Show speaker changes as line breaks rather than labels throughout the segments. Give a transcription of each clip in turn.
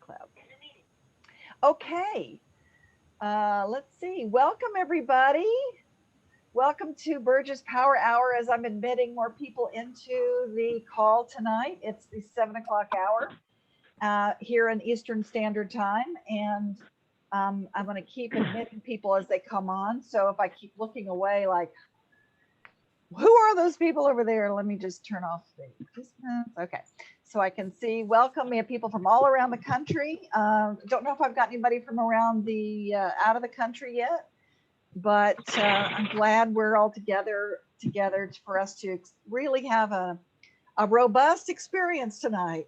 cloud. Okay, let's see. Welcome, everybody. Welcome to Burgess Power Hour as I'm admitting more people into the call tonight. It's the 7 o'clock hour here in Eastern Standard Time. And I'm going to keep admitting people as they come on. So if I keep looking away, like, who are those people over there? Let me just turn off the participants. Okay, so I can see. Welcome. We have people from all around the country. Don't know if I've got anybody from around the out of the country yet, but I'm glad we're all together for us to really have a robust experience tonight.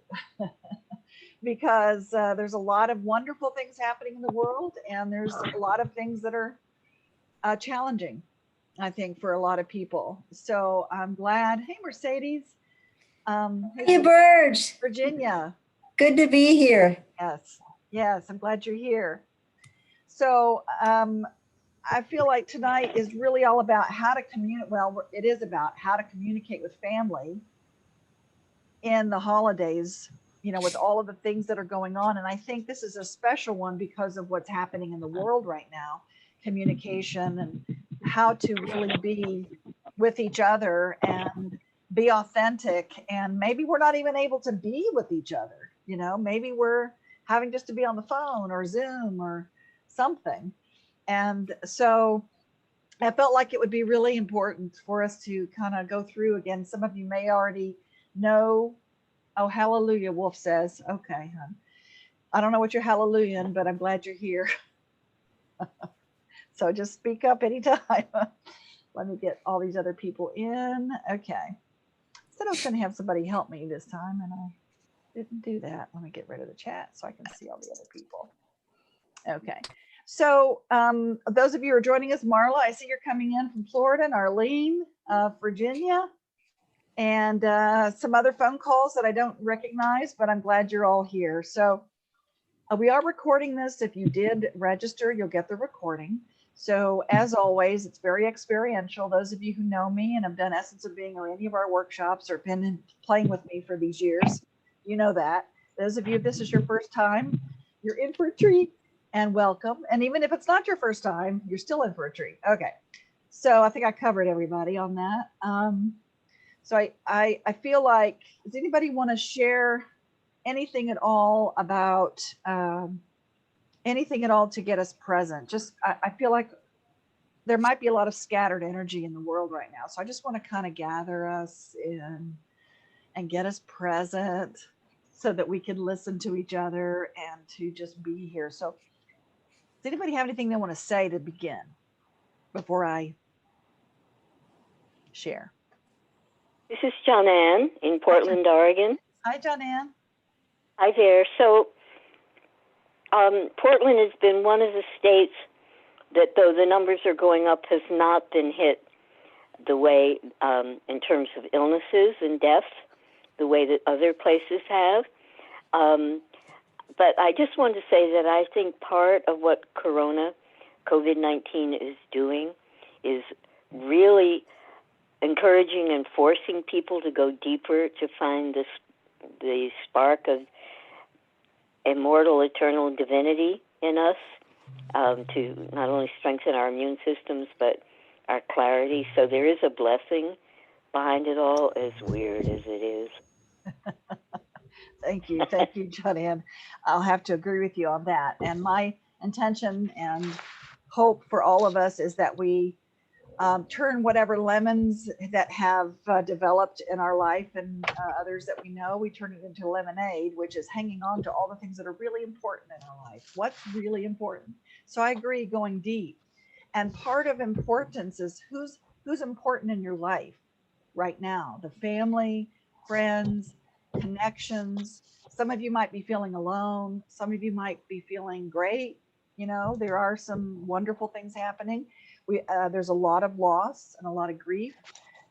Because there's a lot of wonderful things happening in the world, and there's a lot of things that are challenging, I think, for a lot of people. So I'm glad. Hey, Mercedes.
Hey, Burge.
Virginia.
Good to be here.
Yes, I'm glad you're here. So I feel like tonight is really all about how to communicate. Well, it is about how to communicate with family in the holidays, with all of the things that are going on. And I think this is a special one because of what's happening in the world right now, communication and how to really be with each other and be authentic. And maybe we're not even able to be with each other. Maybe we're having just to be on the phone or Zoom or something. And so I felt like it would be really important for us to kind of go through again. Some of you may already know. Oh, hallelujah, Wolf says. Okay, hon. I don't know what you're hallelujahing, but I'm glad you're here. So just speak up anytime. Let me get all these other people in. Okay. I said I was going to have somebody help me this time, and I didn't do that. Let me get rid of the chat so I can see all the other people. Okay. So those of you who are joining us, Marla, I see you're coming in from Florida, and Arlene, Virginia, and some other phone calls that I don't recognize, but I'm glad you're all here. So we are recording this. If you did register, you'll get the recording. So as always, it's very experiential. Those of you who know me and have done Essence of Being or any of our workshops or been playing with me for these years, you know that. Those of you, if this is your first time, you're in for a treat and welcome. And even if it's not your first time, you're still in for a treat. Okay. So I think I covered everybody on that. So I feel like, does anybody want to share anything at all about anything at all to get us present? Just, I feel like there might be a lot of scattered energy in the world right now. So I just want to kind of gather us in and get us present so that we can listen to each other and to just be here. So does anybody have anything they want to say to begin before I share?
This is John Ann in Portland, Oregon.
Hi, John Ann.
Hi there. So Portland has been one of the states that, though the numbers are going up, has not been hit the way, in terms of illnesses and deaths, the way that other places have. But I just wanted to say that I think part of what COVID-19 is doing is really encouraging and forcing people to go deeper to find the spark of immortal, eternal divinity in us, to not only strengthen our immune systems, but our clarity. So there is a blessing behind it all, as weird as it is.
Thank you, John Ann. I'll have to agree with you on that. And my intention and hope for all of us is that we turn whatever lemons that have developed in our life and others that we know, we turn it into lemonade, which is hanging on to all the things that are really important in our life. What's really important? So I agree, going deep. And part of importance is who's important in your life right now. The family, friends, connections. Some of you might be feeling alone. Some of you might be feeling great. There are some wonderful things happening. There's a lot of loss and a lot of grief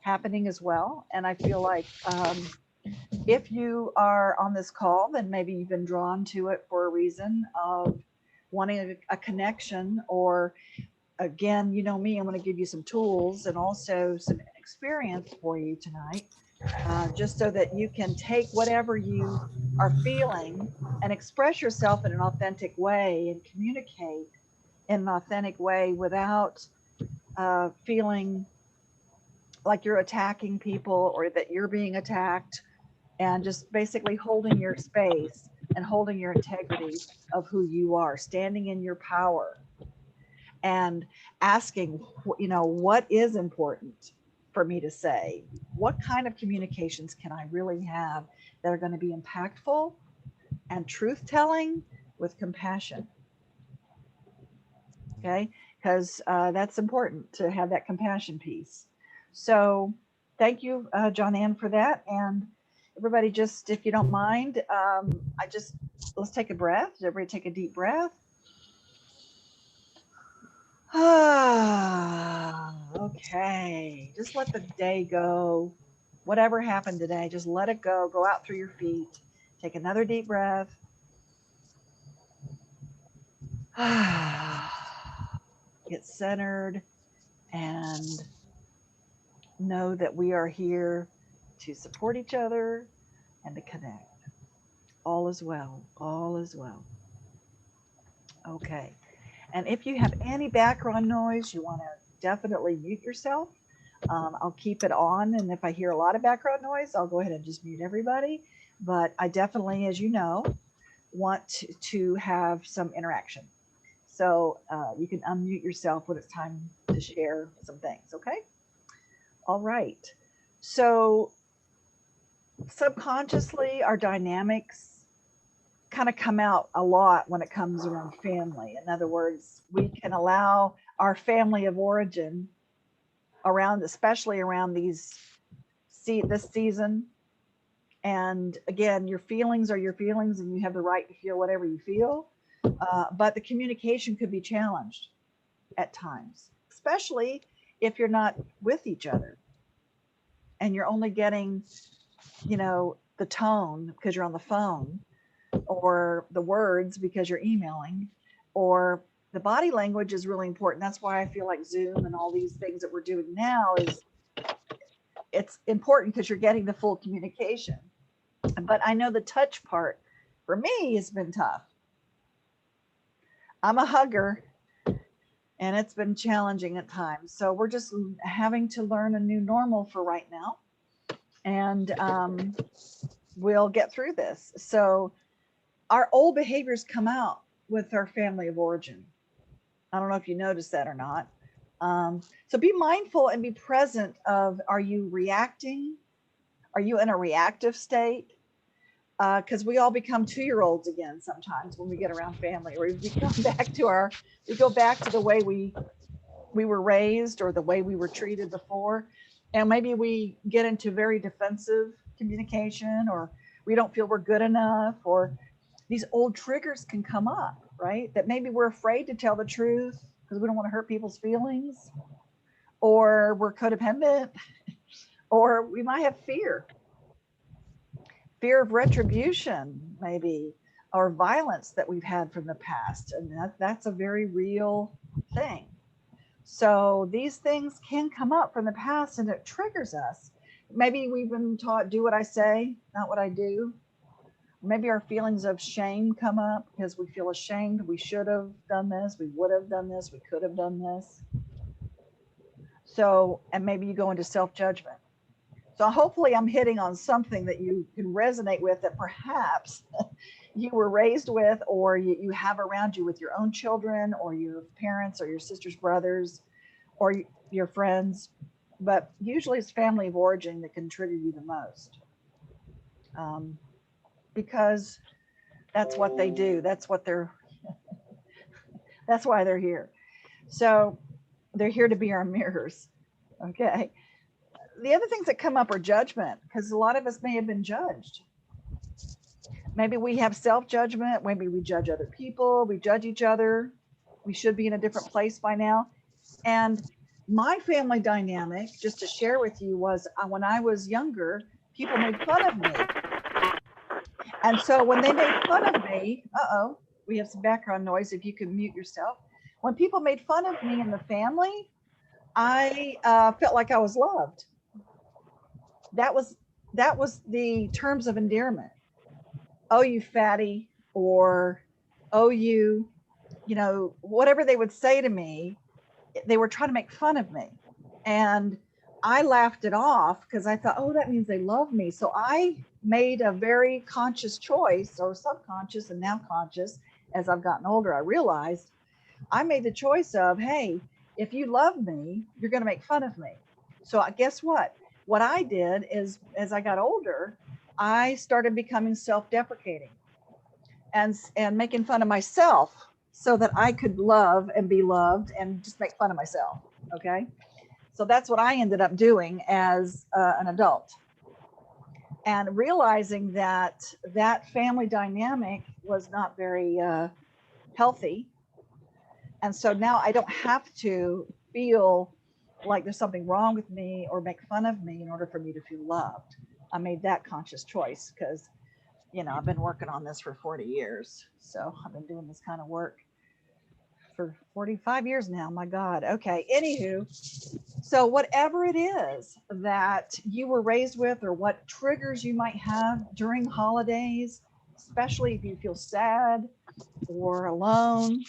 happening as well. And I feel like if you are on this call, then maybe you've been drawn to it for a reason of wanting a connection, or again, you know me, I'm going to give you some tools and also some experience for you tonight just so that you can take whatever you are feeling and express yourself in an authentic way and communicate in an authentic way without feeling like you're attacking people or that you're being attacked, and just basically holding your space and holding your integrity of who you are, standing in your power and asking, what is important for me to say? What kind of communications can I really have that are going to be impactful and truth telling with compassion? Okay, because that's important to have that compassion piece. So thank you, John Ann, for that. And everybody, just if you don't mind, let's take a breath. Everybody take a deep breath. Okay, just let the day go. Whatever happened today, just let it go. Go out through your feet. Take another deep breath. Get centered and know that we are here to support each other and to connect. All is well. All is well. Okay. And if you have any background noise, you want to definitely mute yourself. I'll keep it on. And if I hear a lot of background noise, I'll go ahead and just mute everybody. But I definitely, as you know, want to have some interaction. So you can unmute yourself when it's time to share some things. Okay. All right. So subconsciously, our dynamics kind of come out a lot when it comes around family. In other words, we can allow our family of origin around, especially around this season. And again, your feelings are your feelings, and you have the right to feel whatever you feel. But the communication could be challenged at times, especially if you're not with each other and you're only getting, the tone because you're on the phone, or the words because you're emailing, or the body language is really important. That's why I feel like Zoom and all these things that we're doing now it's important because you're getting the full communication. But I know the touch part for me has been tough. I'm a hugger, and it's been challenging at times. So we're just having to learn a new normal for right now. And we'll get through this. So our old behaviors come out with our family of origin. I don't know if you noticed that or not. So be mindful and be present of, are you reacting? Are you in a reactive state? Because we all become 2-year-olds again sometimes when we get around family, or we go back to the way we were raised or the way we were treated before. And maybe we get into very defensive communication, or we don't feel we're good enough, or these old triggers can come up, right? That maybe we're afraid to tell the truth because we don't want to hurt people's feelings, or we're codependent, or we might have fear of retribution, maybe, or violence that we've had from the past. And that's a very real thing. So these things can come up from the past, and it triggers us. Maybe we've been taught, do what I say, not what I do. Maybe our feelings of shame come up because we feel ashamed. We should have done this. We would have done this. We could have done this. So, and maybe you go into self-judgment. So hopefully I'm hitting on something that you can resonate with, that perhaps you were raised with, or you have around you with your own children, or your parents, or your sisters, brothers, or your friends. But usually it's family of origin that can trigger you the most. Because that's what they do. That's what that's why they're here. So they're here to be our mirrors. Okay. The other things that come up are judgment, because a lot of us may have been judged. Maybe we have self-judgment. Maybe we judge other people. We judge each other. We should be in a different place by now. And my family dynamic, just to share with you, was when I was younger, people made fun of me. And so when they made fun of me, we have some background noise, if you can mute yourself. When people made fun of me in the family, I felt like I was loved. That was that was the terms of endearment. Oh, you fatty, or oh, you know, whatever they would say to me, they were trying to make fun of me. And I laughed it off because I thought, oh, that means they love me. So I made a very conscious choice, or subconscious and now conscious. As I've gotten older, I realized I made the choice of, hey, if you love me, you're going to make fun of me. So guess what? What I did is, as I got older, I started becoming self-deprecating and making fun of myself so that I could love and be loved and just make fun of myself. Okay. So that's what I ended up doing as an adult, and realizing that that family dynamic was not very healthy. And so now I don't have to feel like there's something wrong with me or make fun of me in order for me to feel loved. I made that conscious choice because, you know, I've been working on this for 40 years. So I've been doing this kind of work for 45 years now. My God. Okay. Anywho, so whatever it is that you were raised with, or what triggers you might have during holidays, especially if you feel sad or alone,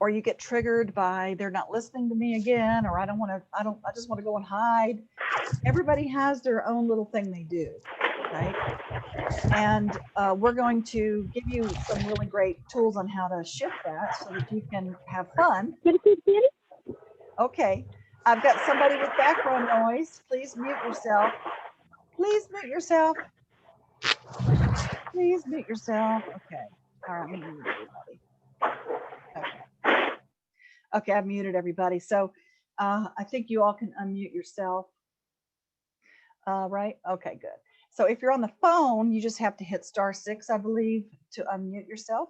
or you get triggered by they're not listening to me again, or I just want to go and hide. Everybody has their own little thing they do, right? And we're going to give you some really great tools on how to shift that so that you can have fun. Okay, I've got somebody with background noise. Please mute yourself. Please mute yourself. Please mute yourself. Okay. All right, I'm gonna mute everybody. Okay. Okay, I've muted everybody. So I think you all can unmute yourself. Right? Okay, good. So if you're on the phone, you just have to hit *6, I believe, to unmute yourself.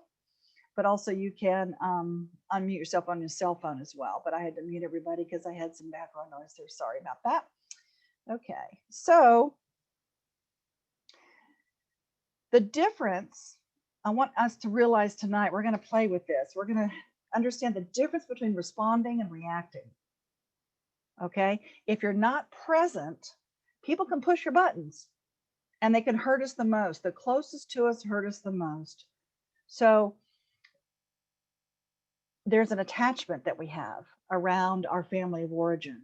But also you can unmute yourself on your cell phone as well. But I had to mute everybody because I had some background noise there. Sorry about that. Okay, so the difference I want us to realize tonight, we're going to play with this. We're going to understand the difference between responding and reacting. Okay, if you're not present, people can push your buttons and they can hurt us the most. The closest to us hurt us the most. So there's an attachment that we have around our family of origin.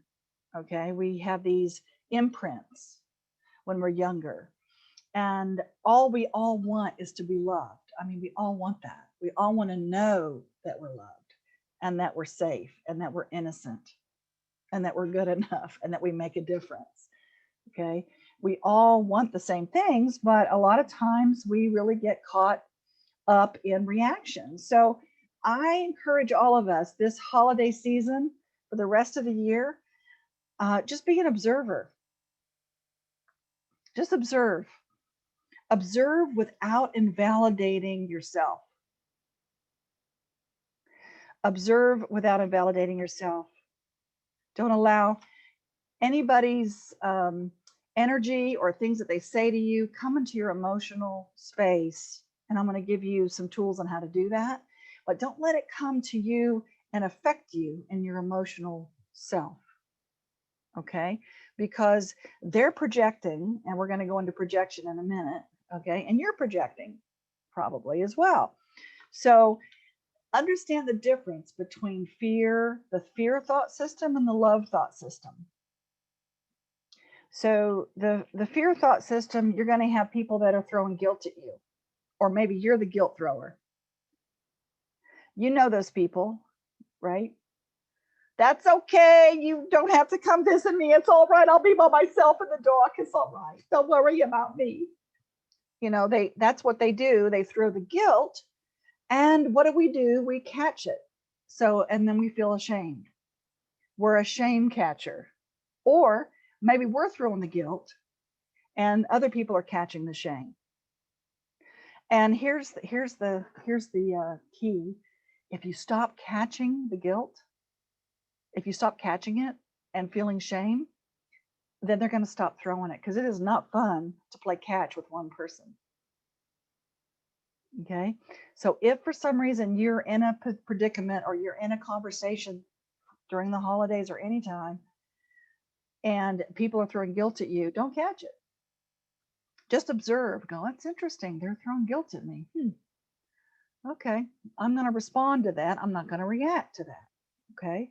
Okay, we have these imprints when we're younger, and we all want is to be loved. I mean, we all want that. We all want to know that we're loved and that we're safe and that we're innocent and that we're good enough and that we make a difference. Okay, we all want the same things, but a lot of times we really get caught up in reaction. So I encourage all of us this holiday season, for the rest of the year, just be an observer. Just observe. Observe without invalidating yourself. Observe without invalidating yourself. Don't allow anybody's energy or things that they say to you come into your emotional space. And I'm going to give you some tools on how to do that. But don't let it come to you and affect you in your emotional self. Okay? Because they're projecting, and we're going to go into projection in a minute. Okay? And you're projecting probably as well. So understand the difference between fear, the fear thought system, and the love thought system. So the fear thought system, you're going to have people that are throwing guilt at you, or maybe you're the guilt thrower. You know those people, right? That's okay. You don't have to come visit me. It's all right. I'll be by myself in the dark. It's all right. Don't worry about me. You know, that's what they do. They throw the guilt. And what do? We catch it. So, and then we feel ashamed. We're a shame catcher. Or maybe we're throwing the guilt and other people are catching the shame. And here's the key. If you stop catching the guilt, if you stop catching it and feeling shame, then they're going to stop throwing it, because it is not fun to play catch with one person. Okay, so if for some reason you're in a predicament or you're in a conversation during the holidays or anytime, and people are throwing guilt at you, don't catch it. Just observe, go, it's interesting. They're throwing guilt at me. Okay, I'm going to respond to that. I'm not going to react to that. Okay.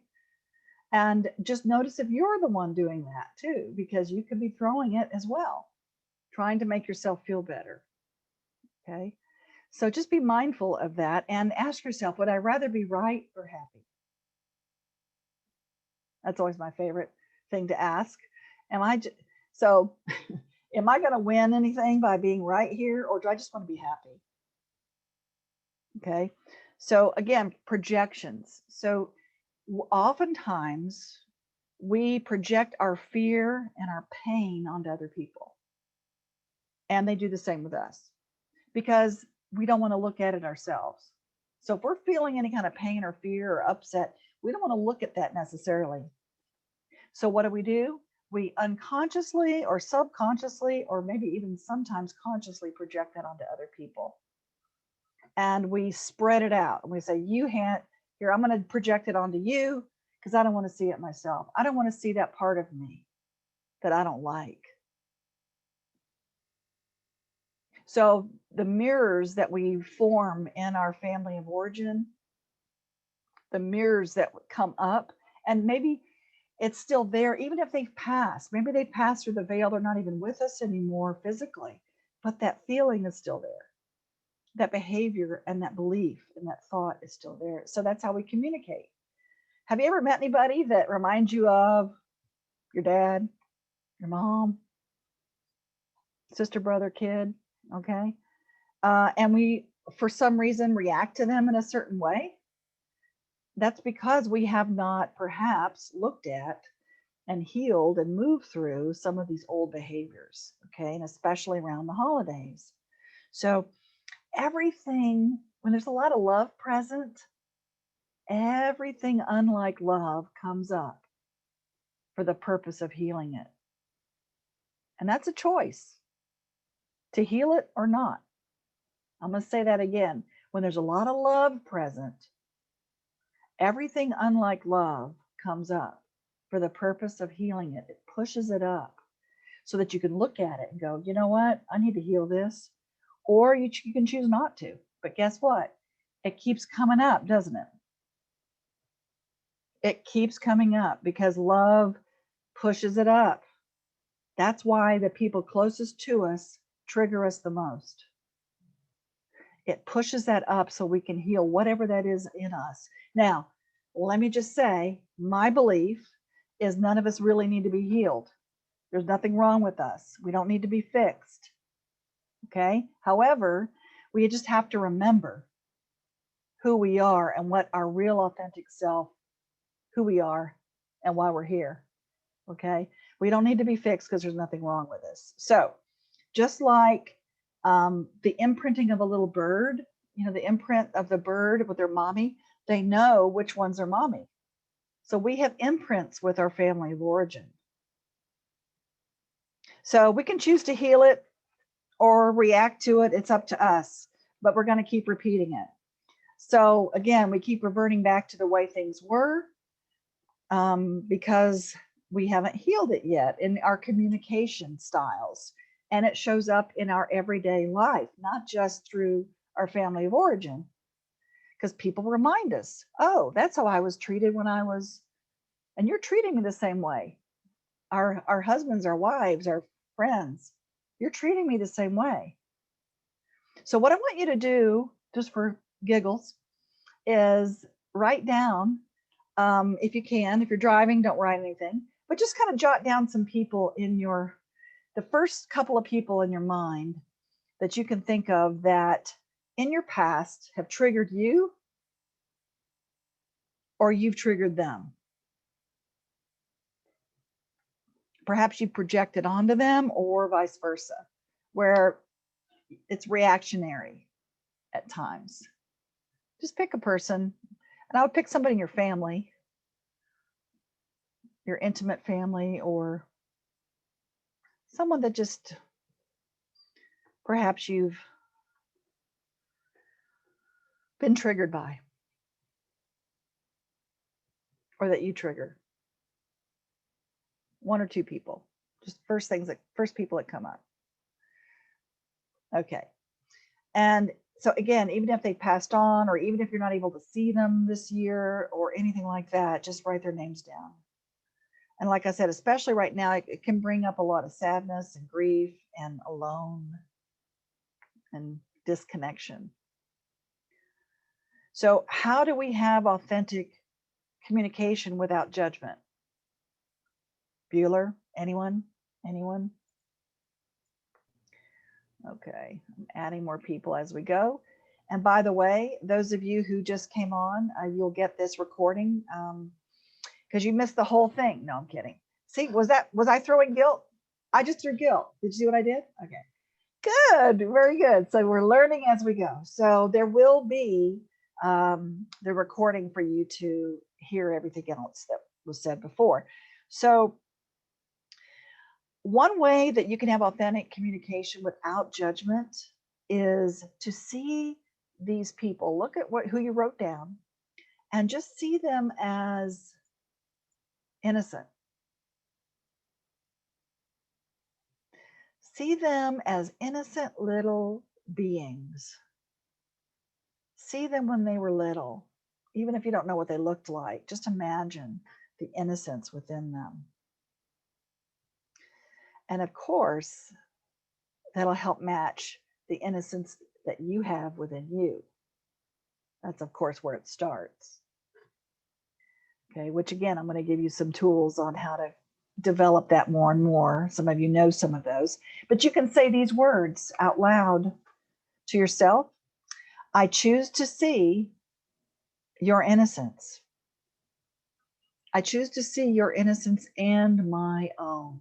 And just notice if you're the one doing that too, because you could be throwing it as well, trying to make yourself feel better. Okay. So just be mindful of that and ask yourself, would I rather be right or happy? That's always my favorite thing to ask. Am I so am I going to win anything by being right here, or do I just want to be happy? Okay. So again, projections. So oftentimes we project our fear and our pain onto other people, and they do the same with us because we don't want to look at it ourselves. So if we're feeling any kind of pain or fear or upset, we don't want to look at that necessarily. So what do? We unconsciously or subconsciously, or maybe even sometimes consciously, project that onto other people. And we spread it out. And we say, you can't, here, I'm going to project it onto you because I don't want to see it myself. I don't want to see that part of me that I don't like. So the mirrors that we form in our family of origin, the mirrors that come up, and maybe it's still there, even if they've passed. Maybe they passed through the veil, they're not even with us anymore physically, but that feeling is still there. That behavior and that belief and that thought is still there. So that's how we communicate. Have you ever met anybody that reminds you of your dad, your mom, sister, brother, kid? Okay. And we, for some reason, react to them in a certain way? That's because we have not perhaps looked at and healed and moved through some of these old behaviors, okay, and especially around the holidays. So everything, when there's a lot of love present, everything unlike love comes up for the purpose of healing it. And that's a choice to heal it or not. I'm going to say that again. When there's a lot of love present, everything unlike love comes up for the purpose of healing it. It pushes it up so that you can look at it and go, you know what? I need to heal this. Or you can choose not to. But guess what? It keeps coming up, doesn't it? It keeps coming up because love pushes it up. That's why the people closest to us trigger us the most. It pushes that up so we can heal whatever that is in us. Now, let me just say, my belief is none of us really need to be healed. There's nothing wrong with us. We don't need to be fixed. Okay? However, we just have to remember who we are and what our real authentic self, who we are and why we're here. Okay? We don't need to be fixed because there's nothing wrong with us. So, just like the imprinting of a little bird, you know, the imprint of the bird with their mommy, they know which ones are mommy. So we have imprints with our family of origin. So we can choose to heal it or react to it. It's up to us, but we're going to keep repeating it. So again, we keep reverting back to the way things were because we haven't healed it yet in our communication styles. And it shows up in our everyday life, not just through our family of origin, because people remind us, oh, that's how I was treated when I was, and you're treating me the same way. Our husbands, our wives, our friends, you're treating me the same way. So what I want you to do, just for giggles, is write down, if you can, if you're driving, don't write anything, but just kind of jot down some people in the first couple of people in your mind that you can think of that in your past have triggered you or you've triggered them. Perhaps you projected onto them or vice versa, where it's reactionary at times. Just pick a person, and I would pick somebody in your family, your intimate family, or someone that just perhaps you've been triggered by or that you trigger. One or two people, just first people that come up. Okay. And so again, even if they passed on, or even if you're not able to see them this year or anything like that, just write their names down. And like I said, especially right now, it can bring up a lot of sadness and grief and alone and disconnection. So how do we have authentic communication without judgment? Bueller, anyone? Anyone? Okay, I'm adding more people as we go. And by the way, those of you who just came on, you'll get this recording because you missed the whole thing. No, I'm kidding. See, was I throwing guilt? I just threw guilt. Did you see what I did? Okay, good, very good. So we're learning as we go. So there will be the recording for you to hear everything else that was said before. So one way that you can have authentic communication without judgment is to see these people, look at who you wrote down, and just see them as innocent. See them as innocent little beings. See them when they were little, even if you don't know what they looked like. Just imagine the innocence within them. And of course, that'll help match the innocence that you have within you. That's, of course, where it starts. Okay, which again, I'm going to give you some tools on how to develop that more and more. Some of you know some of those, but you can say these words out loud to yourself. I choose to see your innocence. I choose to see your innocence and my own.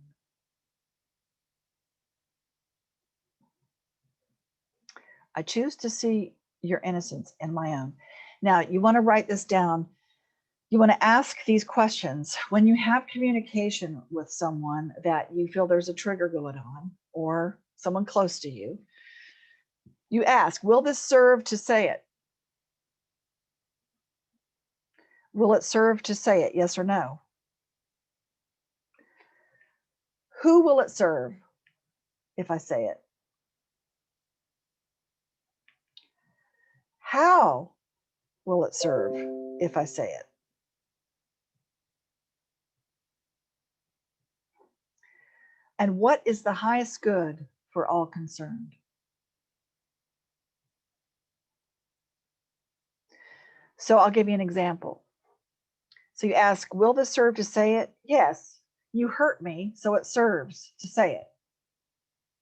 I choose to see your innocence and my own. Now, you want to write this down. You want to ask these questions when you have communication with someone that you feel there's a trigger going on, or someone close to you. You ask, will this serve to say it? Will it serve to say it? Yes or no? Who will it serve if I say it? How will it serve if I say it? And what is the highest good for all concerned? So I'll give you an example. So you ask, will this serve to say it? Yes. You hurt me, so it serves to say it.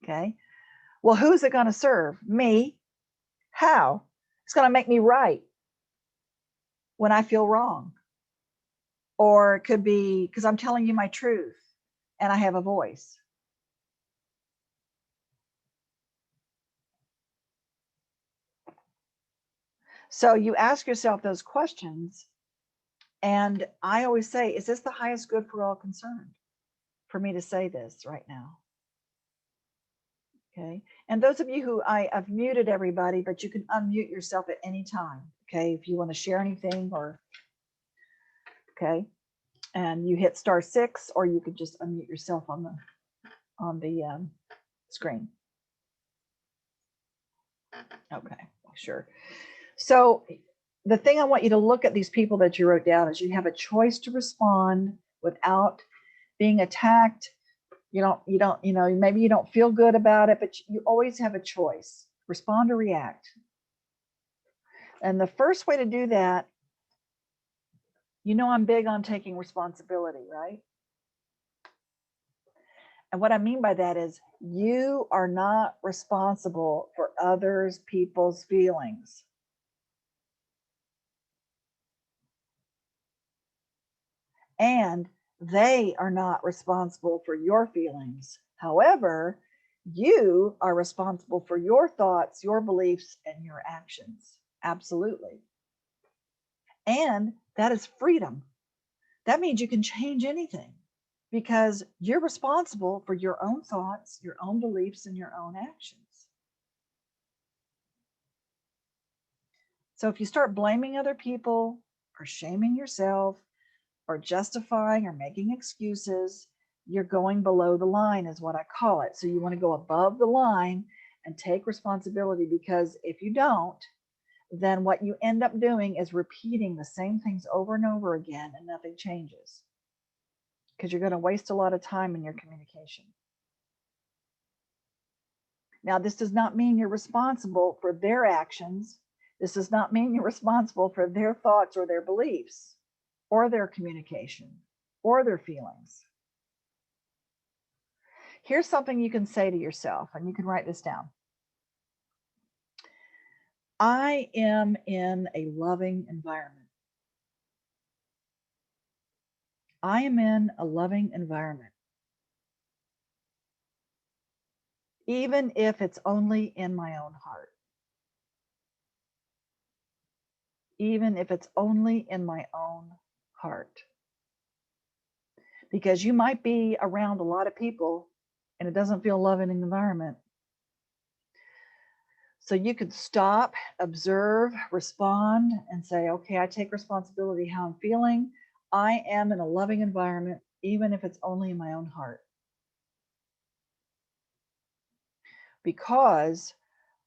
Okay. Well, who's it going to serve? Me. How? It's going to make me right when I feel wrong. Or it could be because I'm telling you my truth and I have a voice. So you ask yourself those questions. And I always say, is this the highest good for all concerned? For me to say this right now. Okay. And those of you who I've muted everybody, but you can unmute yourself at any time. Okay. If you want to share anything or, okay. And you hit *6, or you could just unmute yourself on the screen. Okay. Sure. So the thing I want you to look at these people that you wrote down is you have a choice to respond without being attacked. Maybe you don't feel good about it, but you always have a choice. Respond or react. And the first way to do that, I'm big on taking responsibility, right? And what I mean by that is you are not responsible for others people's feelings. And they are not responsible for your feelings. However, you are responsible for your thoughts, your beliefs, and your actions. Absolutely. And that is freedom. That means you can change anything because you're responsible for your own thoughts, your own beliefs, and your own actions. So if you start blaming other people or shaming yourself or justifying or making excuses, you're going below the line is what I call it. So you want to go above the line and take responsibility, because if you don't, then what you end up doing is repeating the same things over and over again and nothing changes, because you're going to waste a lot of time in your communication. Now, this does not mean you're responsible for their actions. This does not mean you're responsible for their thoughts or their beliefs or their communication or their feelings. Here's something you can say to yourself, and you can write this down. I am in a loving environment. I am in a loving environment. Even if it's only in my own heart. Even if it's only in my own heart. Because you might be around a lot of people and it doesn't feel loving environment. So you could stop, observe, respond, and say, okay, I take responsibility how I'm feeling. I am in a loving environment, even if it's only in my own heart. Because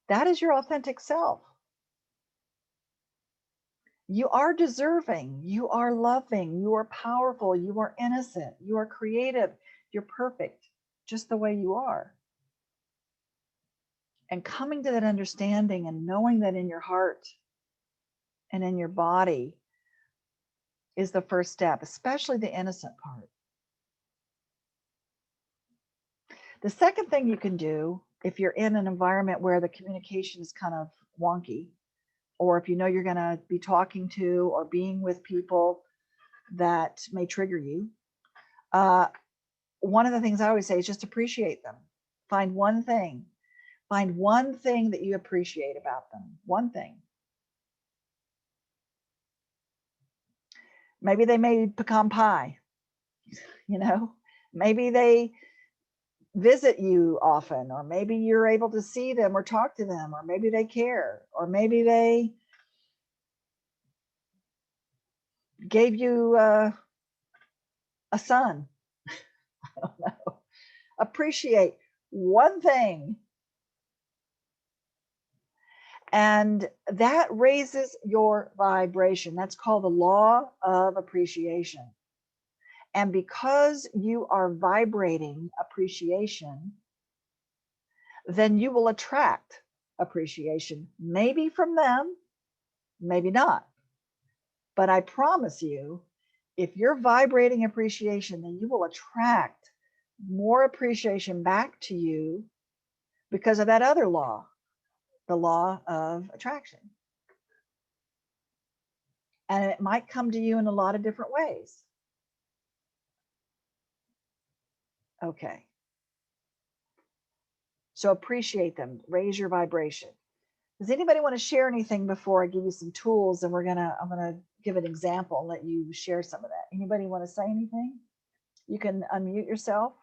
that is your authentic self. You are deserving, you are loving, you are powerful, you are innocent, you are creative, you're perfect, just the way you are. And coming to that understanding and knowing that in your heart and in your body is the first step, especially the innocent part. The second thing you can do, if you're in an environment where the communication is kind of wonky, or if you know you're going to be talking to or being with people that may trigger you, one of the things I always say is just appreciate them. Find one thing that you appreciate about them. One thing. Maybe they made pecan pie, maybe they visit you often, or maybe you're able to see them or talk to them, or maybe they care, or maybe they gave you a son. I don't know. Appreciate one thing. And that raises your vibration. That's called the law of appreciation. And because you are vibrating appreciation, then you will attract appreciation, maybe from them, maybe not. But I promise you, if you're vibrating appreciation, then you will attract more appreciation back to you because of that other law, the law of attraction. And it might come to you in a lot of different ways. Okay. So appreciate them, raise your vibration. Does anybody want to share anything before I give you some tools? And I'm gonna give an example and let you share some of that. Anybody want to say anything? You can unmute yourself,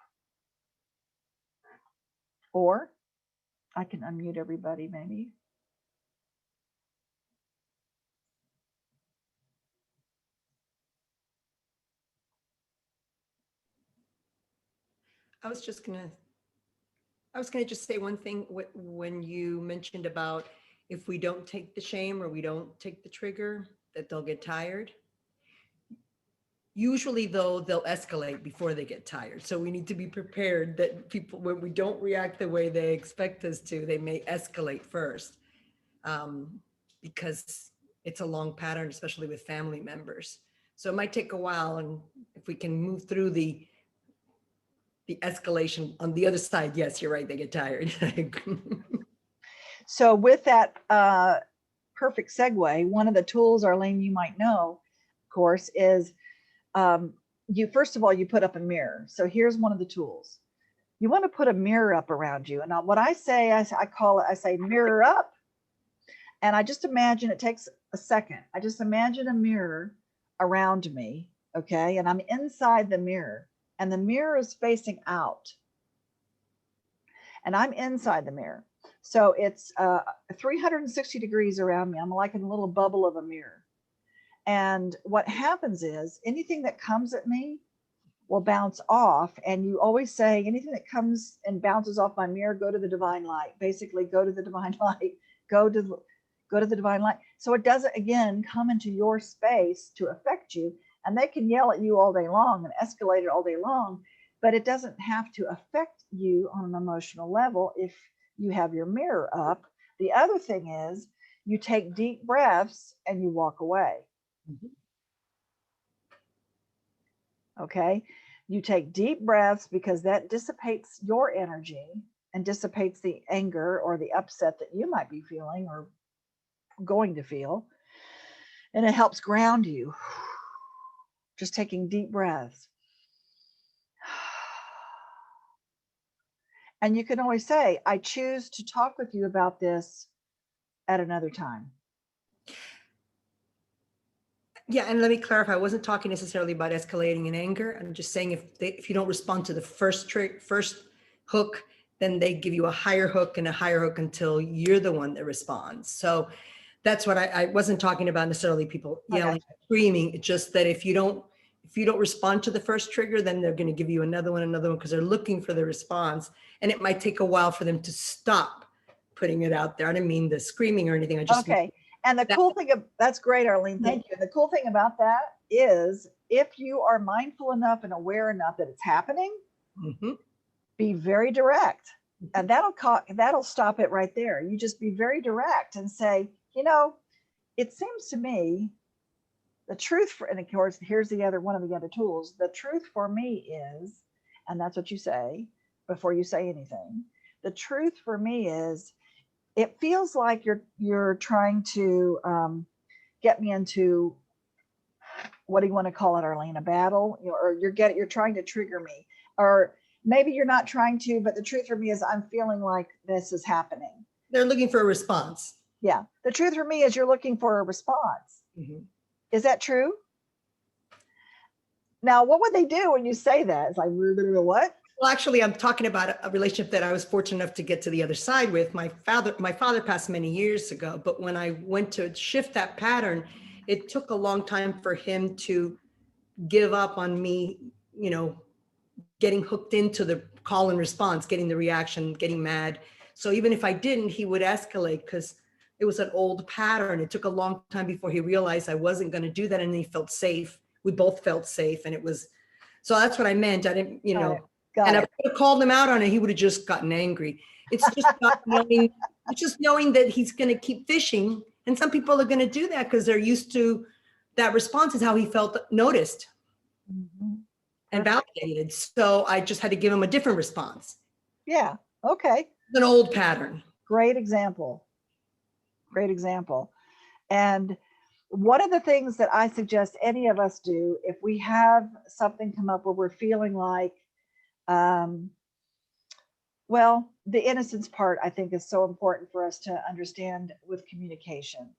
or I can unmute everybody maybe.
I was gonna just say one thing when you mentioned about if we don't take the shame or we don't take the trigger, that they'll get tired. Usually though, they'll escalate before they get tired. So we need to be prepared that people, when we don't react the way they expect us to, they may escalate first, because it's a long pattern, especially with family members. So it might take a while, and if we can move through the escalation on the other side, yes, you're right, they get tired.
So with that perfect segue, one of the tools, Arlene, you might know, of course, is first of all, you put up a mirror. So here's one of the tools. You want to put a mirror up around you. And what I say, I say mirror up. And I just imagine, it takes a second. I just imagine a mirror around me, okay? And I'm inside the mirror, and the mirror is facing out. And I'm inside the mirror. So it's 360 degrees around me. I'm like in a little bubble of a mirror. And what happens is anything that comes at me, will bounce off. And you always say, anything that comes and bounces off my mirror, go to the divine light. Basically, go to the divine light, go to the divine light. So it doesn't, again, come into your space to affect you. And they can yell at you all day long and escalate it all day long, but it doesn't have to affect you on an emotional level if you have your mirror up. The other thing is, you take deep breaths and you walk away. Okay, you take deep breaths because that dissipates your energy and dissipates the anger or the upset that you might be feeling or going to feel, and it helps ground you. Just taking deep breaths. And you can always say, I choose to talk with you about this at another time.
Yeah, and let me clarify, I wasn't talking necessarily about escalating in anger. I'm just saying if you don't respond to the first hook, then they give you a higher hook and a higher hook until you're the one that responds. So that's what I wasn't talking about necessarily people yelling, screaming. It's just that if you don't respond to the first trigger, then they're going to give you another one, because they're looking for the response. And it might take a while for them to stop putting it out there. I didn't mean the screaming or anything. I just
Okay. And the cool thing, that's great, Arlene. Thank you. The cool thing about that is if you are mindful enough and aware enough that it's happening, be very direct. And that'll stop it right there. You just be very direct and say, it seems to me the truth and of course, here's one of the other tools. The truth for me is, and that's what you say before you say anything. The truth for me is, it feels like you're trying to get me into, what do you want to call it, Arlene, a battle, or you're trying to trigger me, or maybe you're not trying to, but the truth for me is I'm feeling like this is happening.
They're looking for a response.
Yeah. The truth for me is you're looking for a response. Is that true? Now, what would they do when you say that? It's like, what?
Well, actually, I'm talking about a relationship that I was fortunate enough to get to the other side with. My father passed many years ago, but when I went to shift that pattern, it took a long time for him to give up on me, getting hooked into the call and response, getting the reaction, getting mad. So even if I didn't, he would escalate because it was an old pattern. It took a long time before he realized I wasn't going to do that. And he felt safe. We both felt safe. And so that's what I meant. I didn't, and if I would have called him out on it, he would have just gotten angry. It's just knowing that he's going to keep fishing. And some people are going to do that because they're used to that response is how he felt noticed and validated. So I just had to give him a different response.
Yeah. Okay.
An old pattern.
Great example. Great example. And one of the things that I suggest any of us do, if we have something come up where we're feeling like, well, the innocence part, I think, is so important for us to understand with communication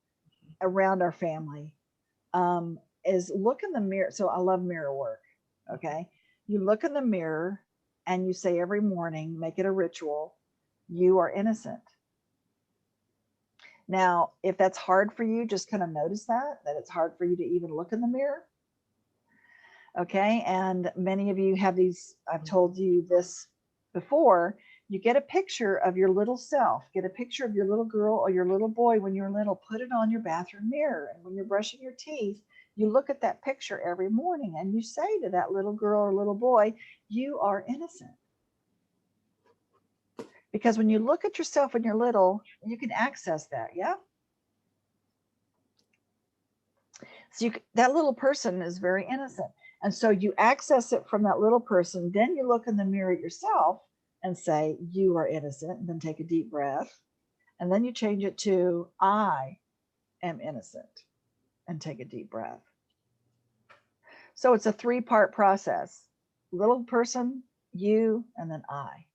around our family, is look in the mirror. So I love mirror work. Okay. You look in the mirror and you say every morning, make it a ritual, you are innocent. Now, if that's hard for you, just kind of notice that it's hard for you to even look in the mirror. Okay. And many of you have these, I've told you this before, you get a picture of your little self, get a picture of your little girl or your little boy when you're little, put it on your bathroom mirror. And when you're brushing your teeth, you look at that picture every morning and you say to that little girl or little boy, you are innocent. Because when you look at yourself when you're little, you can access that. Yeah. So that little person is very innocent. And so you access it from that little person. Then you look in the mirror at yourself and say, you are innocent. And then take a deep breath. And then you change it to, I am innocent. And take a deep breath. So it's a 3-part process. Little person, you, and then I.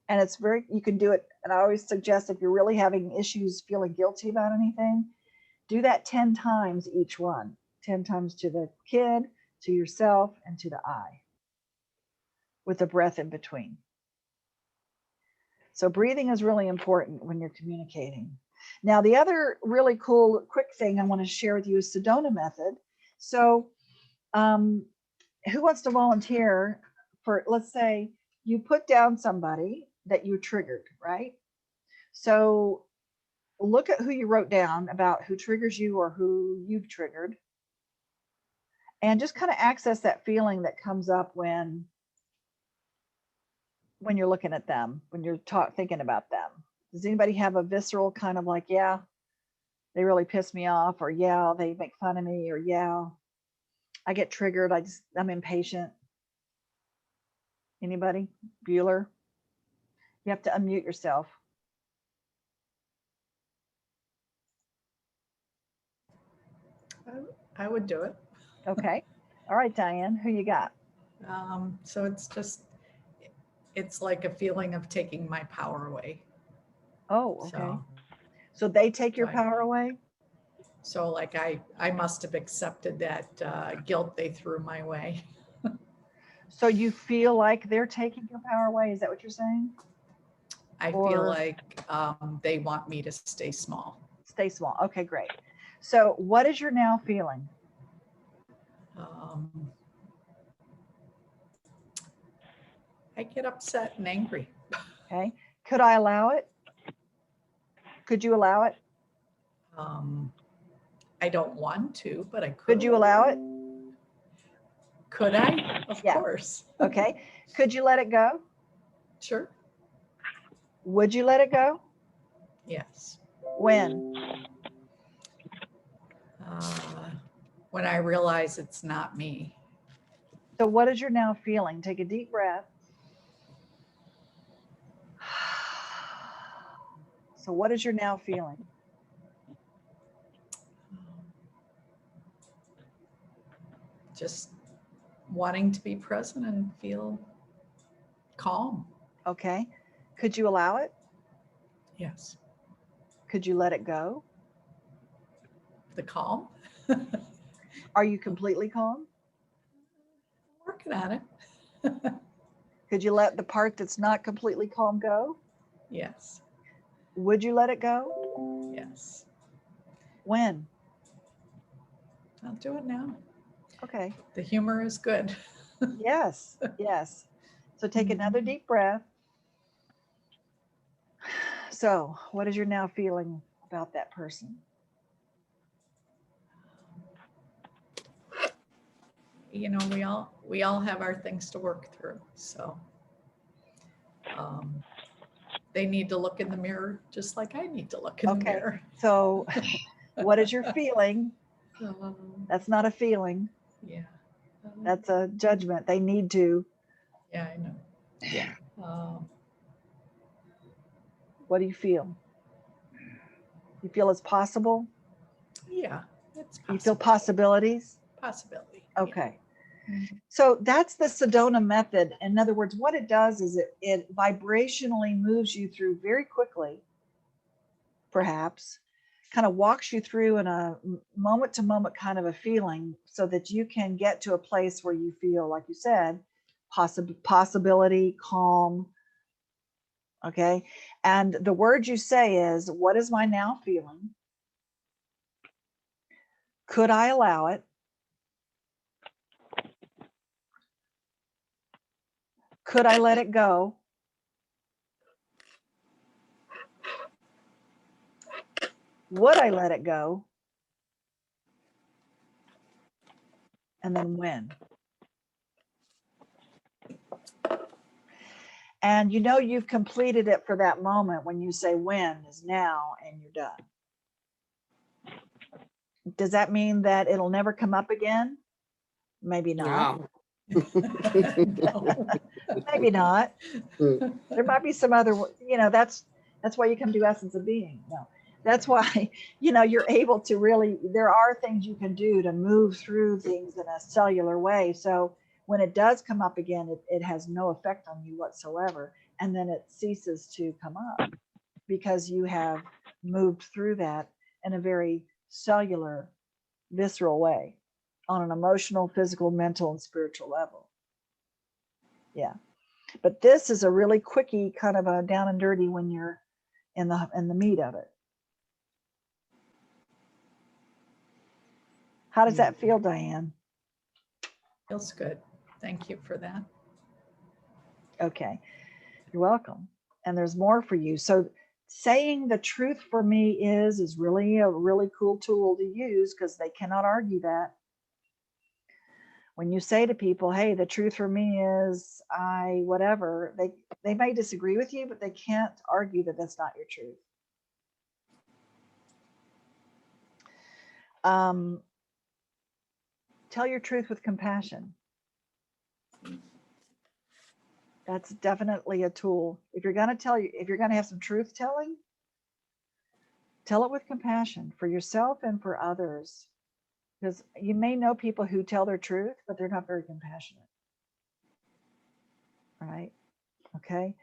And it's you can do it. And I always suggest if you're really having issues feeling guilty about anything, do that 10 times each one. 10 times to the kid, to yourself, and to the I, with a breath in between. So breathing is really important when you're communicating. Now, the other really cool, quick thing I want to share with you is Sedona method. So who wants to volunteer for, let's say you put down somebody that you triggered, right? So look at who you wrote down about who triggers you or who you've triggered, and just kind of access that feeling that comes up when you're looking at them, when you're thinking about them. Does anybody have a visceral kind of like, yeah, they really piss me off, or yeah, they make fun of me, or yeah, I get triggered, I'm impatient? Anybody? Bueller? You have to unmute yourself.
I would do it.
Okay. All right, Diane, who you got?
So it's like a feeling of taking my power away.
Oh, okay.
So,
So they take your
Right.
power away?
so like I must have accepted that guilt they threw my way.
So you feel like they're taking your power away? Is that what you're saying?
I
Or-
feel like they want me to stay small.
Stay small. Okay, great. So what is your now feeling?
I get upset and angry.
Okay. Could I allow it? Could you allow it?
I don't want to, but I could.
Could you allow it?
Could I? Of
Yeah.
course.
Okay. Could you let it go?
Sure.
Would you let it go?
Yes.
When?
When I realize it's not me.
So what is your now feeling? Take a deep breath. So what is your now feeling?
Just wanting to be present and feel calm.
Okay. Could you allow it?
Yes.
Could you let it go?
The calm.
Are you completely calm?
Working on it.
Could you let the part that's not completely calm go?
Yes.
Would you let it go?
Yes.
When?
I'll do it now.
Okay.
The humor is good.
Yes. Yes. So take another deep breath. So what is your now feeling about that person?
You know, we all have our things to work through. So they need to look in the mirror just like I need to look in the
Okay.
mirror.
So what is your feeling?
Um,
That's not a feeling.
yeah.
That's a judgment. They need to.
Yeah, I know.
Yeah.
Um,
What do you feel? You feel it's possible?
yeah, it's possible.
You feel possibilities?
Possibility. Yeah.
Okay.
Mhm.
So that's the Sedona method. In other words, what it does is it vibrationally moves you through very quickly, perhaps, kind of walks you through in a moment to moment kind of a feeling so that you can get to a place where you feel, like you said, possibility, calm. Okay. And the word you say is, what is my now feeling? Could I allow it? Could I let it go? Would I let it go? And then when? And you know you've completed it for that moment when you say when is now and you're done. Does that mean that it'll never come up again? Maybe not.
No.
Maybe not. There might be some other, that's why you come to Essence of Being. No, that's why, you're able to really, there are things you can do to move through things in a cellular way. So when it does come up again, it has no effect on you whatsoever. And then it ceases to come up because you have moved through that in a very cellular, visceral way on an emotional, physical, mental, and spiritual level. Yeah. But this is a really quickie kind of a down and dirty when you're in the meat of it. How does that feel, Diane?
Feels good. Thank you for that.
Okay, you're welcome. And there's more for you. So saying the truth for me is really a really cool tool to use, because they cannot argue that. When you say to people, hey, the truth for me is I whatever, they may disagree with you, but they can't argue that that's not your truth. Tell your truth with compassion. That's definitely a tool. If you're going to have some truth telling, tell it with compassion for yourself and for others. Because you may know people who tell their truth, but they're not very compassionate. Right? Okay.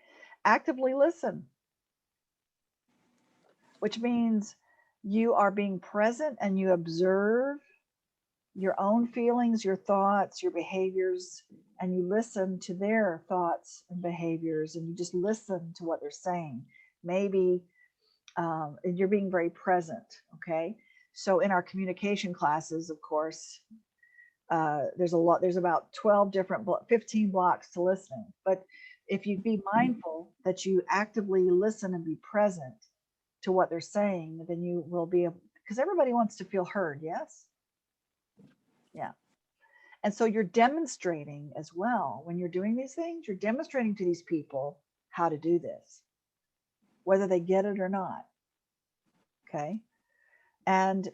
Actively listen, which means you are being present and you observe your own feelings, your thoughts, your behaviors, and you listen to their thoughts and behaviors, and you just listen to what they're saying. Maybe you're being very present. Okay. So in our communication classes, of course, there's about 15 blocks to listening. But if you be mindful that you actively listen and be present to what they're saying, then you will be able, because everybody wants to feel heard. Yes. Yeah. And so you're demonstrating as well. When you're doing these things, you're demonstrating to these people how to do this, whether they get it or not. Okay. And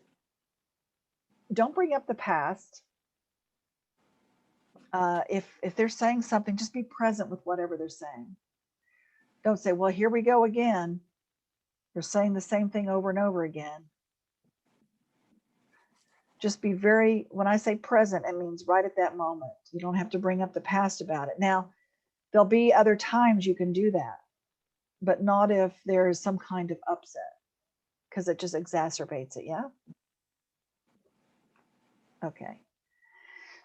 don't bring up the past. If they're saying something, just be present with whatever they're saying. Don't say, well, here we go again. They're saying the same thing over and over again. Just be when I say present, it means right at that moment. You don't have to bring up the past about it. Now, there'll be other times you can do that, but not if there's some kind of upset, because it just exacerbates it. Yeah. Okay.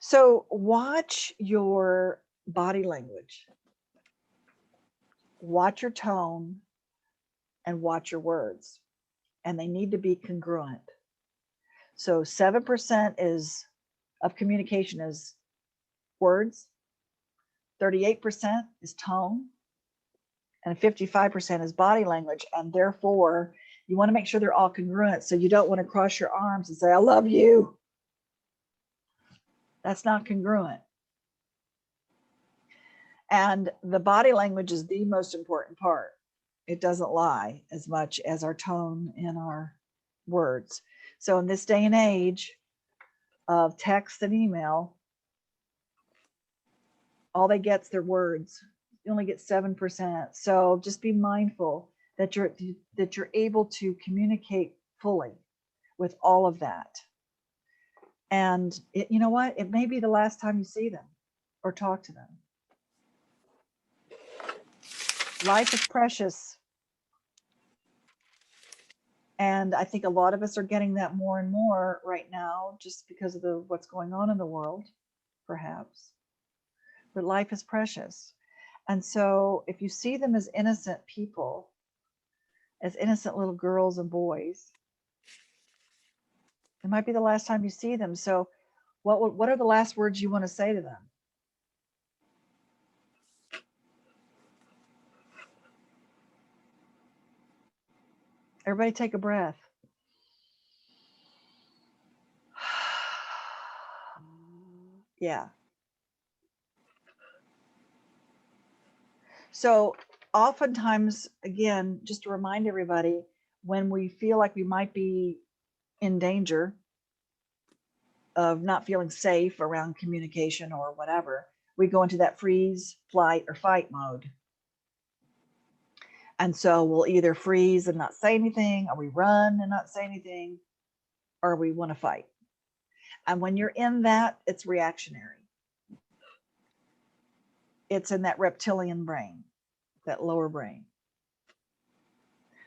So watch your body language, watch your tone, and watch your words. And they need to be congruent. So 7% of communication is words, 38% is tone, and 55% is body language. And therefore, you want to make sure they're all congruent. So you don't want to cross your arms and say, I love you. That's not congruent. And the body language is the most important part. It doesn't lie as much as our tone and our words. So in this day and age of text and email, all they get is their words. You only get 7%. So just be mindful that you're able to communicate fully with all of that. And you know what? It may be the last time you see them or talk to them. Life is precious. And I think a lot of us are getting that more and more right now, just because of what's going on in the world, perhaps. But life is precious. And so if you see them as innocent people, as innocent little girls and boys, it might be the last time you see them. So what are the last words you want to say to them? Everybody take a breath. Yeah. So oftentimes, again, just to remind everybody, when we feel like we might be in danger of not feeling safe around communication or whatever, we go into that freeze, flight, or fight mode. And so we'll either freeze and not say anything, or we run and not say anything, or we want to fight. And when you're in that, it's reactionary. It's in that reptilian brain, that lower brain.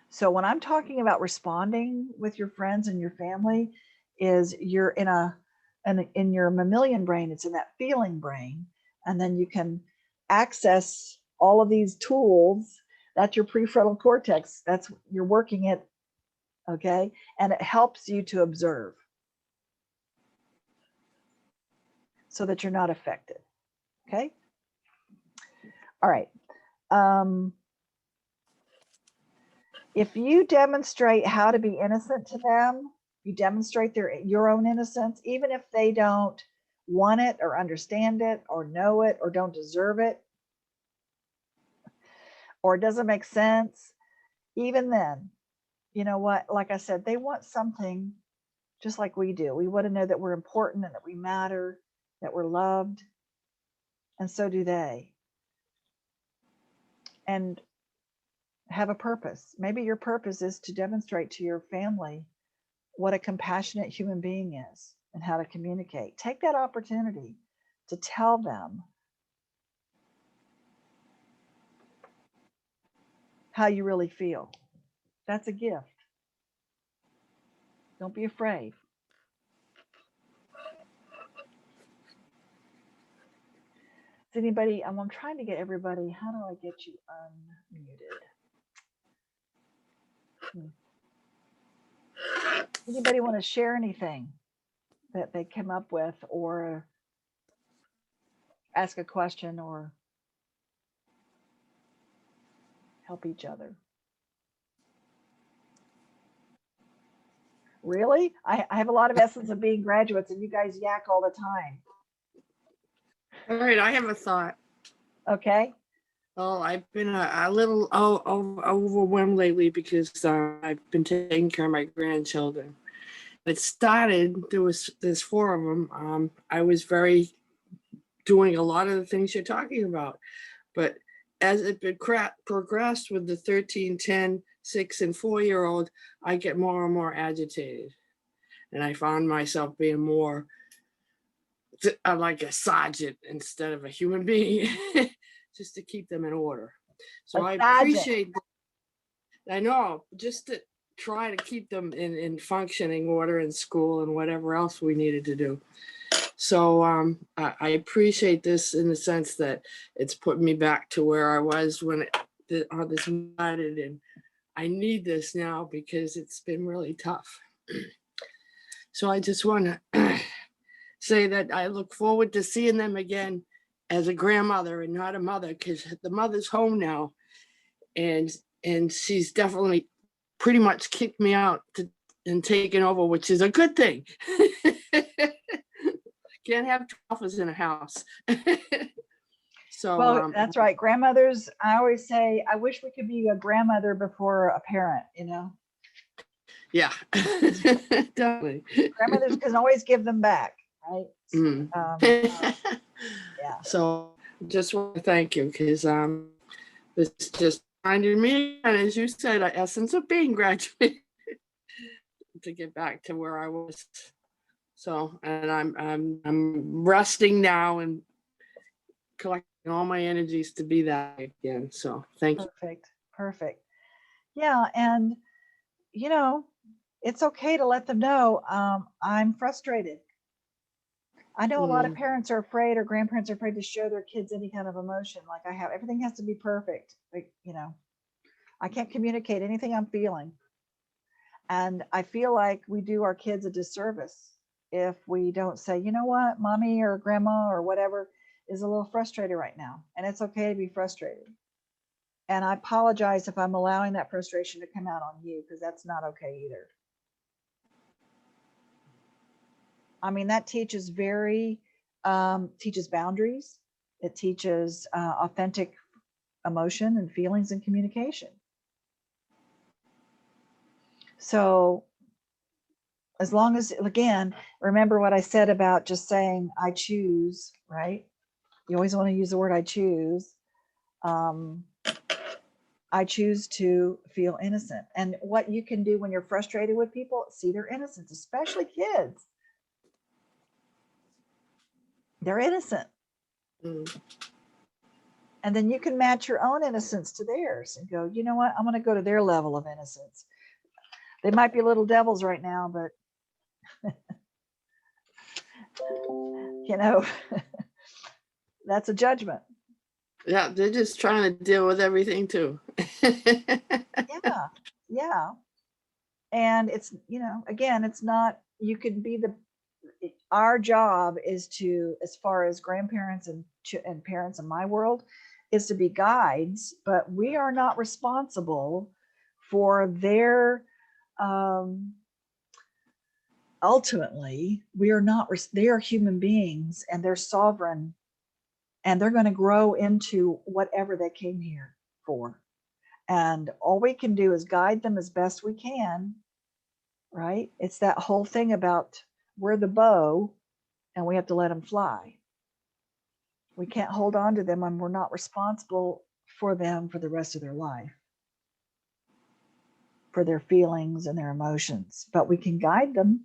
So when I'm talking about responding with your friends and your family, is you're in your mammalian brain, it's in that feeling brain, and then you can access all of these tools. That's your prefrontal cortex. That's you're working it, okay? And it helps you to observe so that you're not affected. Okay. All right. If you demonstrate how to be innocent to them, you demonstrate your own innocence, even if they don't want it or understand it or know it or don't deserve it or it doesn't make sense, even then, you know what? Like I said, they want something just like we do. We want to know that we're important and that we matter, that we're loved, and so do they. And have a purpose. Maybe your purpose is to demonstrate to your family what a compassionate human being is and how to communicate. Take that opportunity to tell them how you really feel. That's a gift. Don't be afraid. Is anybody, I'm trying to get everybody, how do I get you unmuted? Anybody want to share anything that they came up with or ask a question or help each other? Really? I have a lot of essence of being graduates and you guys yak all the time.
All right, I have a thought.
Okay.
Oh, I've been a little overwhelmed lately because I've been taking care of my grandchildren. It started, there's 4 of them. I was doing a lot of the things you're talking about, but as it progressed with the 13, 10, 6, and 4-year-old, I get more and more agitated. And I found myself being more like a sergeant instead of a human being, just to keep them in order. So I appreciate that. I know, just to try to keep them in functioning order in school and whatever else we needed to do. So I appreciate this in the sense that it's put me back to where I was when this started, and I need this now because it's been really tough. So I just want to say that I look forward to seeing them again as a grandmother and not a mother, because the mother's home now, and she's definitely pretty much kicked me out and taken over, which is a good thing. Can't have offers in a house. So
well, that's right. Grandmothers, I always say, I wish we could be a grandmother before a parent, you know?
Yeah, definitely.
Grandmothers can always give them back, right?
Mm.
Yeah.
So just want to thank you, because this just reminded me, and as you said, an essence of being graduated to get back to where I was. So, and I'm resting now and collecting all my energies to be that again. So thank you.
Perfect. Yeah, and you know, it's okay to let them know I'm frustrated. I know a lot of parents are afraid, or grandparents are afraid to show their kids any kind of emotion. Like I have, everything has to be perfect. Like, you know, I can't communicate anything I'm feeling. And I feel like we do our kids a disservice if we don't say, you know what, mommy or grandma or whatever is a little frustrated right now. And it's okay to be frustrated. And I apologize if I'm allowing that frustration to come out on you, because that's not okay either. I mean, that teaches teaches boundaries. It teaches authentic emotion and feelings and communication. So as long as, again, remember what I said about just saying, I choose, right? You always want to use the word I choose. I choose to feel innocent. And what you can do when you're frustrated with people, see their innocence, especially kids. They're innocent. And then you can match your own innocence to theirs and go, you know what? I'm going to go to their level of innocence. They might be little devils right now, but you know, that's a judgment.
Yeah, they're just trying to deal with everything too.
Yeah. And it's, you know, again, it's not, you can be our job is to, as far as grandparents and and parents in my world is to be guides, but we are not responsible for their, ultimately, we are not, they are human beings and they're sovereign, and they're going to grow into whatever they came here for. And all we can do is guide them as best we can, right? It's that whole thing about we're the bow and we have to let them fly. We can't hold on to them, and we're not responsible for them for the rest of their life, for their feelings and their emotions, but we can guide them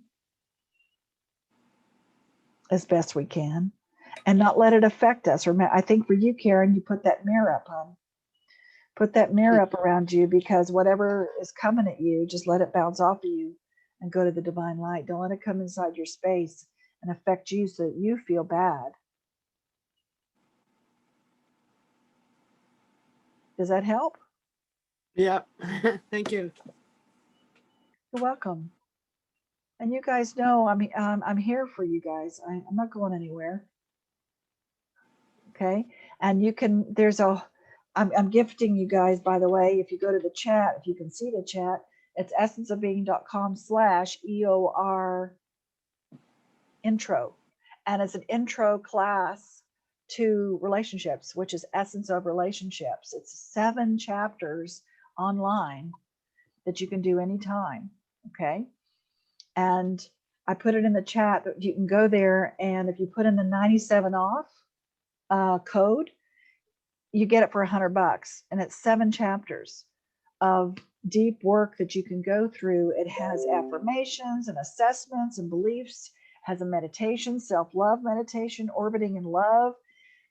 as best we can and not let it affect us. Or I think for you, Karen, you put that mirror up on. Put that mirror up around you, because whatever is coming at you, just let it bounce off of you and go to the divine light. Don't let it come inside your space and affect you so that you feel bad. Does that help?
Yep. Thank you.
You're welcome. And you guys know I'm here for you guys. I'm not going anywhere. Okay. And you can, I'm gifting you guys, by the way, if you go to the chat, if you can see the chat, it's essenceofbeing.com/EOR intro. And it's an intro class to relationships, which is Essence of Relationships. It's 7 chapters online that you can do anytime. Okay. And I put it in the chat that you can go there, and if you put in the 97 off code, you get it for $100, and it's 7 chapters of deep work that you can go through. It has affirmations and assessments and beliefs, has a meditation, self-love meditation, orbiting in love,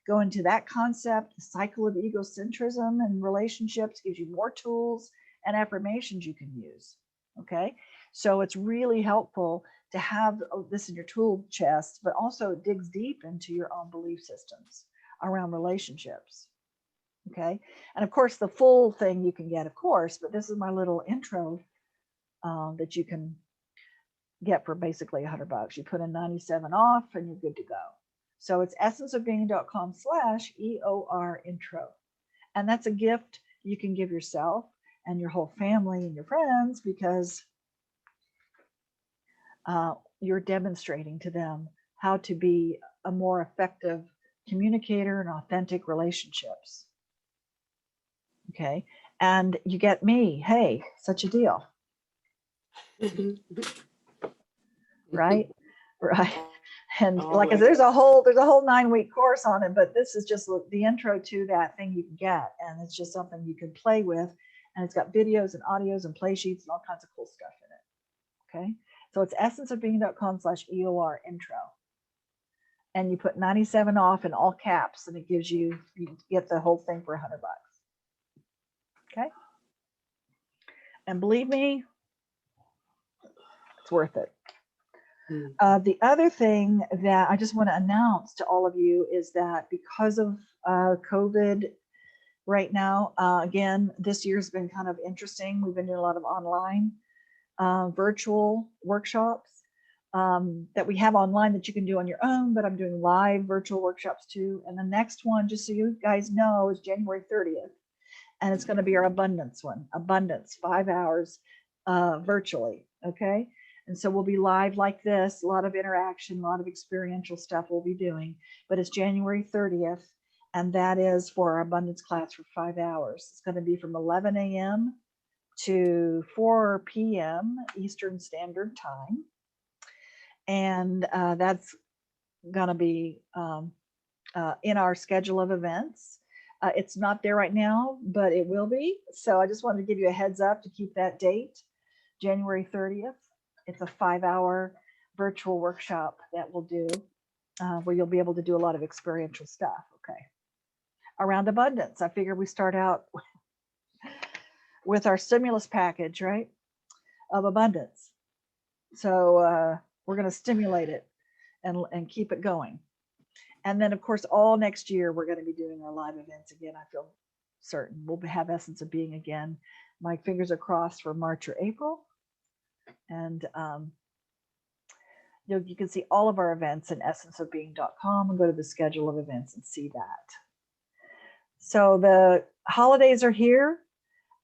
go into that concept, the cycle of egocentrism and relationships, gives you more tools and affirmations you can use. Okay. So it's really helpful to have this in your tool chest, but also it digs deep into your own belief systems around relationships. Okay. And of course, the full thing you can get, of course, but this is my little intro that you can get for basically $100. You put in 97 off and you're good to go. So it's essenceofbeing.com/EOR intro. And that's a gift you can give yourself and your whole family and your friends, because you're demonstrating to them how to be a more effective communicator in authentic relationships. Okay. And you get me. Hey, such a deal. Right. Right. And like I said, there's a whole 9-week course on it, but this is just the intro to that thing you can get. And it's just something you can play with. And it's got videos and audios and play sheets and all kinds of cool stuff in it. Okay. So it's essenceofbeing.com/EOR intro. And you put 97 off in all caps, and it gives you get the whole thing for $100. Okay. And believe me, it's worth it. The other thing that I just want to announce to all of you is that because of COVID right now, again, this year's been kind of interesting. We've been doing a lot of online virtual workshops that we have online that you can do on your own, but I'm doing live virtual workshops too. And the next one, just so you guys know, is January 30th. And it's going to be our abundance one, abundance, 5 hours virtually. Okay. And so we'll be live like this, a lot of interaction, a lot of experiential stuff we'll be doing, but it's January 30th. And that is for our abundance class for 5 hours. It's going to be from 11 a.m. to 4 p.m. Eastern Standard Time. And that's going to be in our schedule of events. It's not there right now, but it will be. So I just wanted to give you a heads up to keep that date, January 30th. It's a 5-hour virtual workshop that we'll do where you'll be able to do a lot of experiential stuff. Okay. Around abundance. I figure we start out with our stimulus package, right? Of abundance. So we're going to stimulate it and keep it going. And then, of course, all next year, we're going to be doing our live events again. I feel certain we'll have Essence of Being again. My fingers are crossed for March or April. And You can see all of our events in essenceofbeing.com and go to the schedule of events and see that. So the holidays are here,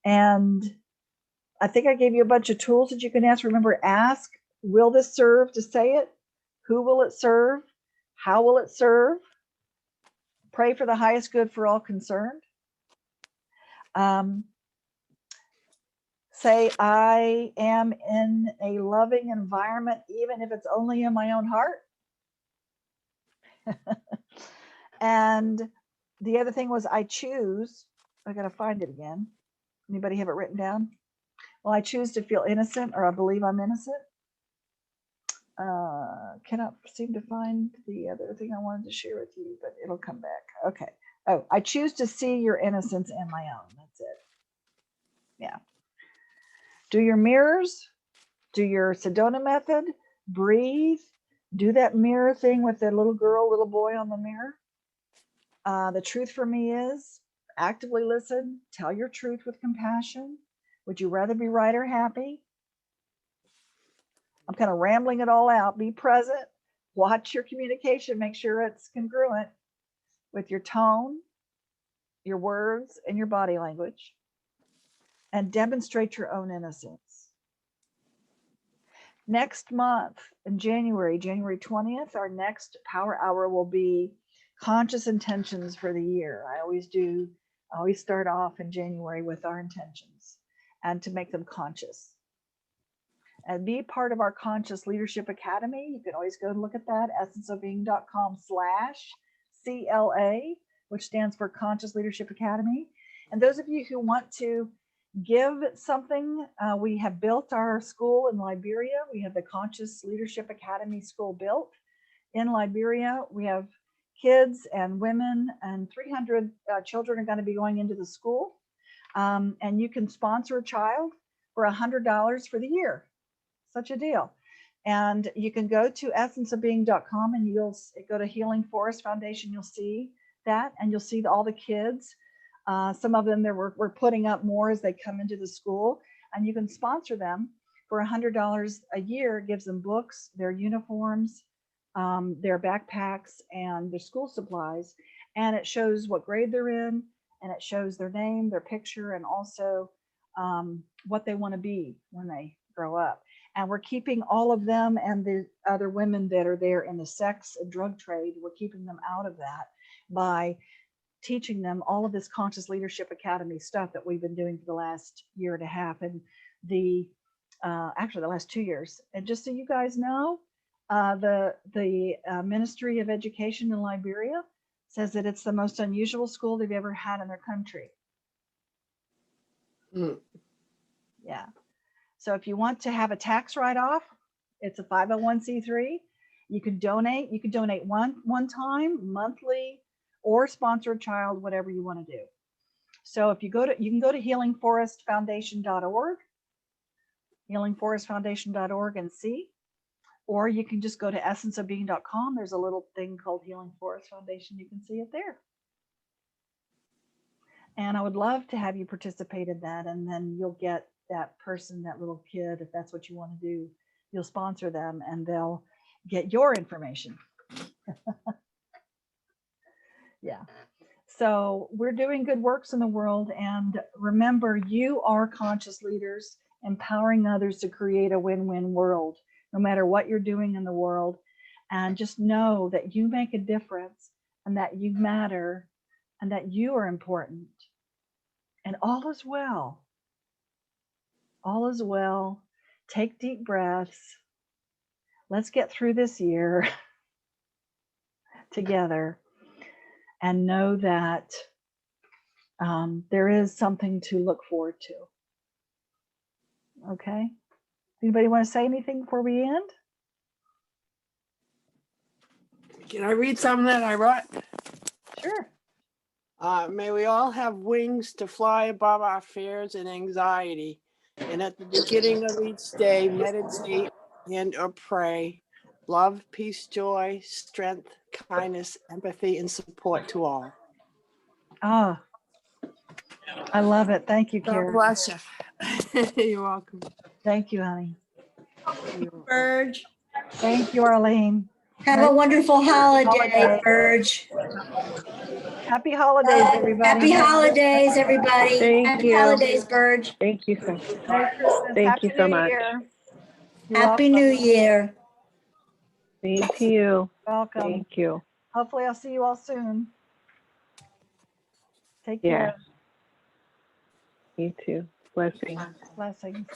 and I think I gave you a bunch of tools that you can ask. Remember, ask, will this serve to say it? Who will it serve? How will it serve? Pray for the highest good for all concerned. Say, I am in a loving environment, even if it's only in my own heart. And the other thing was, I choose, I got to find it again. Anybody have it written down? Well, I choose to feel innocent, or I believe I'm innocent. Cannot seem to find the other thing I wanted to share with you, but it'll come back. Okay. Oh, I choose to see your innocence in my own. That's it. Yeah. Do your mirrors, do your Sedona method, breathe, do that mirror thing with the little girl, little boy on the mirror. The truth for me is actively listen, tell your truth with compassion. Would you rather be right or happy? I'm kind of rambling it all out. Be present, watch your communication, make sure it's congruent with your tone, your words, and your body language, and demonstrate your own innocence. Next month in January 20th, our next power hour will be conscious intentions for the year. I always start off in January with our intentions and to make them conscious. And be part of our Conscious Leadership Academy. You can always go and look at that, essenceofbeing.com/CLA, which stands for Conscious Leadership Academy. And those of you who want to give something, we have built our school in Liberia. We have the Conscious Leadership Academy school built in Liberia. We have kids and women, and 300 children are going to be going into the school. And you can sponsor a child for $100 for the year. Such a deal. And you can go to essenceofbeing.com and you'll go to Healing Forest Foundation. You'll see that, and you'll see all the kids. Some of them we're putting up more as they come into the school, and you can sponsor them for $100 a year. It gives them books, their uniforms, their backpacks, and their school supplies. And it shows what grade they're in, and it shows their name, their picture, and also what they want to be when they grow up. And we're keeping all of them and the other women that are there in the sex and drug trade, we're keeping them out of that by teaching them all of this Conscious Leadership Academy stuff that we've been doing for the last year and a half, and actually the last 2 years. And just so you guys know, the Ministry of Education in Liberia says that it's the most unusual school they've ever had in their country. Yeah. So if you want to have a tax write-off, it's a 501c3. You can donate. You can donate one time, monthly, or sponsor a child, whatever you want to do. So if you can go to healingforestfoundation.org, healingforestfoundation.org, and see, or you can just go to essenceofbeing.com. There's a little thing called Healing Forest Foundation. You can see it there. And I would love to have you participate in that, and then you'll get that person, that little kid, if that's what you want to do, you'll sponsor them and they'll get your information. Yeah. So we're doing good works in the world. And remember, you are conscious leaders, empowering others to create a win-win world, no matter what you're doing in the world. And just know that you make a difference, and that you matter, and that you are important. And all is well. All is well. Take deep breaths. Let's get through this year together, and know that there is something to look forward to. Okay. Anybody want to say anything before we end?
Can I read something that I wrote?
Sure.
May we all have wings to fly above our fears and anxiety. And at the beginning of each day, meditate and or pray. Love, peace, joy, strength, kindness, empathy, and support to all.
Ah, I love it. Thank you,
God
Karen.
bless you. You're welcome.
Thank you, honey.
Burge.
Thank you, Arlene.
Have a wonderful holiday,
Holiday.
Burge.
Happy holidays, everybody.
Happy holidays, everybody.
Thank
Happy
you.
holidays, Burge.
Thank you so.
Merry Christmas.
Thank
Happy
you so
New
much.
Year. You're
Happy
welcome.
New Year.
Same to you.
Welcome.
Thank you.
Hopefully I'll see you all soon. Take
Yeah.
care.
You too. Blessings.
Blessings.